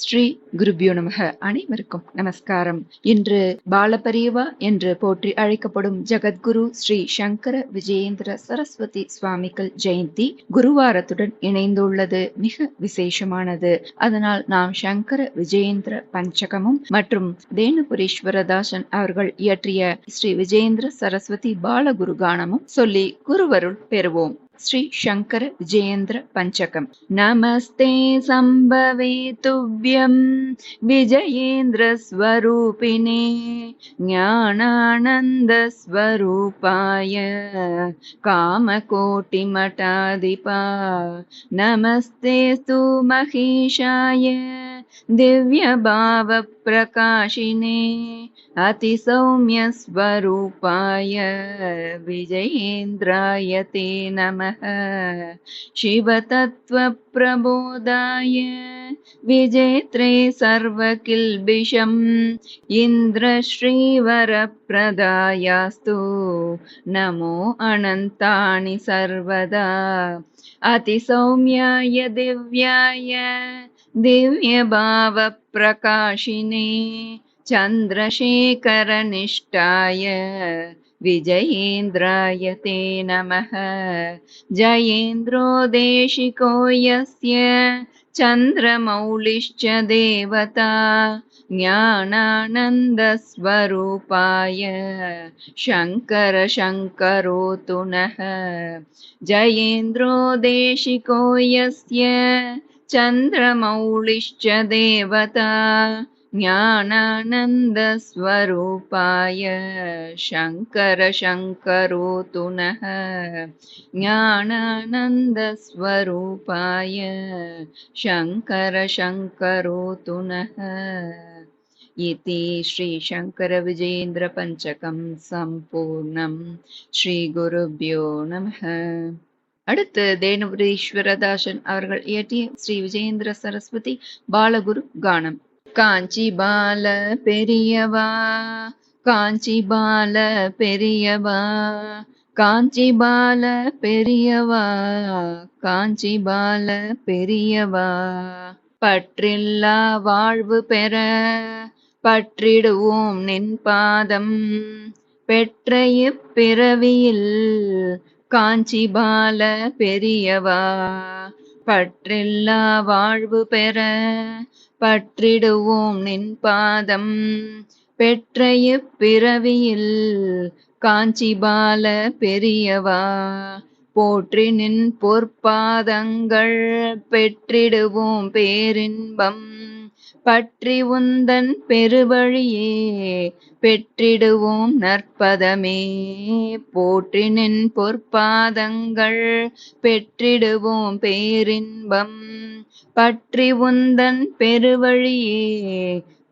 ஸ்ரீ குருபியோ நமக. அனைவருக்கும் நமஸ்காரம். இன்று பாலபரியவா என்று போற்றி அழைக்கப்படும் ஜகத்குரு ஸ்ரீ சங்கர விஜயேந்திர சரஸ்வதி சுவாமிகள் ஜெயந்தி குருவாரத்துடன் இணைந்துள்ளது மிக விசேஷமானது. அதனால் நாம் சங்கர விஜயேந்திர பஞ்சகமும் மற்றும் தேனுபுரீஸ்வரதாசன் அவர்கள் இயற்றிய ஸ்ரீ விஜயேந்திர சரஸ்வதி பாலகுரு கானமும் சொல்லி குருவருள் பெறுவோம். श्री शंकर विजयेन्द्र पंचकम्। नमस्ते संभवे तुभ्यं विजयेन्द्र स्वरूपिणे ज्ञानानंद स्वरूपाय कामकोटिमठाधिपा। नमस्तेस्तु महेशाय दिव्य भाव प्रकाशिने अतिसौम्य स्वरूपाय विजयेन्द्राय ते नमः। शिवतत्व प्रबोधाय विजेत्रे सर्वकिल्बिषम् इन्द्रश्रीवरप्रदायास्तु नमो अनन्तानि सर्वदा। अतिसौम्याय दिव्याय दिव्यभाव प्रकाशिने चन्द्रशेखरनिष्ठाय विजयेन्द्राय ते नमः। जयेन्द्रो देशिको यस्य चन्द्रमौलिश्च देवता ज्ञानानन्दस्वरूपाय शङ्कर शङ्करोतु नः। जयेन्द्रो देशिको यस्य चन्द्रमौलिश्च देवता ज्ञानानन्दस्वरूपाय शङ्कर शङ्करोतु नः। ज्ञानानन्दस्वरूपाय शङ्कर शङ्करोतु नः। इति श्री शंकर विजयेन्द्र पंचकं संपूर्णं। श्री गुरुभ्यो नमः। அடுத்து தேனுபுரீஸ்வரதாசன் அவர்கள் இயற்றிய ஸ்ரீ விஜயேந்திர சரஸ்வதி பாலகுரு கானம். காஞ்சி பால பெரியவா காஞ்சி பால பெரியவா காஞ்சி பால பெரியவா காஞ்சி பால பெரியவா. பற்றில்லா வாழ்வு பெற பற்றிடுவோம் நின் பாதம் பெற்ற இப்பிறவியில் காஞ்சி பால பெரியவா. பற்றில்லா வாழ்வு பெற பற்றிடுவோம் நின் பாதம் பெற்ற இப்பிறவியில் காஞ்சி பால பெரியவா. போற்றி நின் பொற்பாதங்கள் பெற்றிடுவோம் பேரின்பம் பற்றி உந்தன் பெருவழியே பெற்றிடுவோம் நற்பதமே. போற்றி நின் பொற்பாதங்கள் பெற்றிடுவோம் பேரின்பம் பற்றி உந்தன் பெருவழியே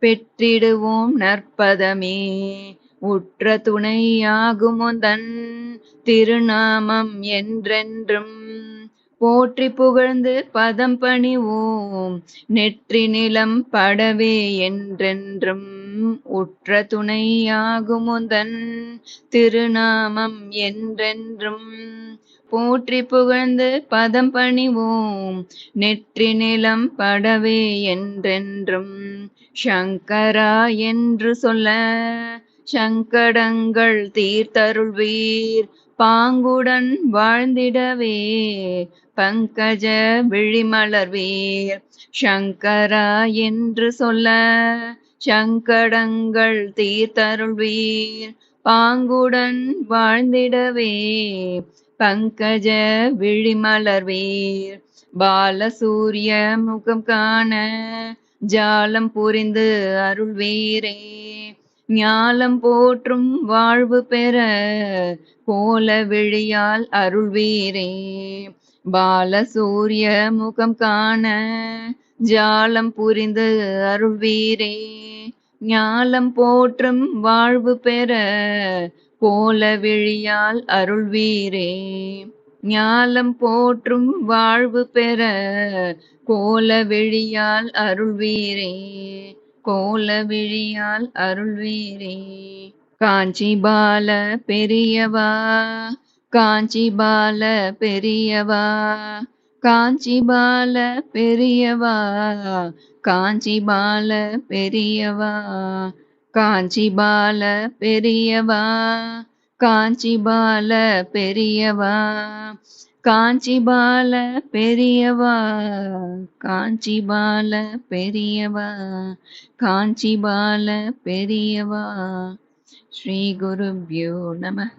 பெற்றிடுவோம் நற்பதமே. உற்ற துணையாகுமுந்தன் திருநாமம் என்றென்றும் போற்றி புகழ்ந்து பதம் பணிவோம் நெற்றி நிலம் படவே என்றென்றும். உற்ற துணையாகுமுந்தன் திருநாமம் என்றென்றும் போற்றி புகழ்ந்து பதம் பணிவோம் நெற்றி நிலம் படவே என்றென்றும். சங்கரா என்று சொல்ல சங்கடங்கள் தீர்த்தருள்வீர் பாங்குடன் வாழ்ந்திடவே பங்கஜ விழிமலர்வீர். சங்கரா என்று சொல்ல சங்கடங்கள் தீர்த்தருள்வீர் பாங்குடன் வாழ்ந்திடவே பங்கஜ விழிமலர்வீர். பாலசூரிய முகம் காண ஜாலம் புரிந்து அருள்வீரே ஞாலம் போற்றும் வாழ்வு பெற கோல விழியால் அருள்வீரே. பாலசூரிய முகம் காண ஜாலம் புரிந்து அருள்வீரே ஞாலம் போற்றும் வாழ்வு பெற கோல விழியால் அருள்வீரே. ஞாலம் போற்றும் வாழ்வு பெற கோல விழியால் அருள்வீரே கோல விழியால் அருள்வீரே. காஞ்சி பால பெரியவா காஞ்சி பால பெரியவா காஞ்சி பால பெரியவா காஞ்சி பால பெரியவா, காஞ்சி பால பெரியவா, காஞ்சி பால பெரியவா, காஞ்சி பால பெரியவா, காஞ்சி பால பெரியவா, காஞ்சி பால பெரியவா. ஸ்ரீ குருப்யோ நமः.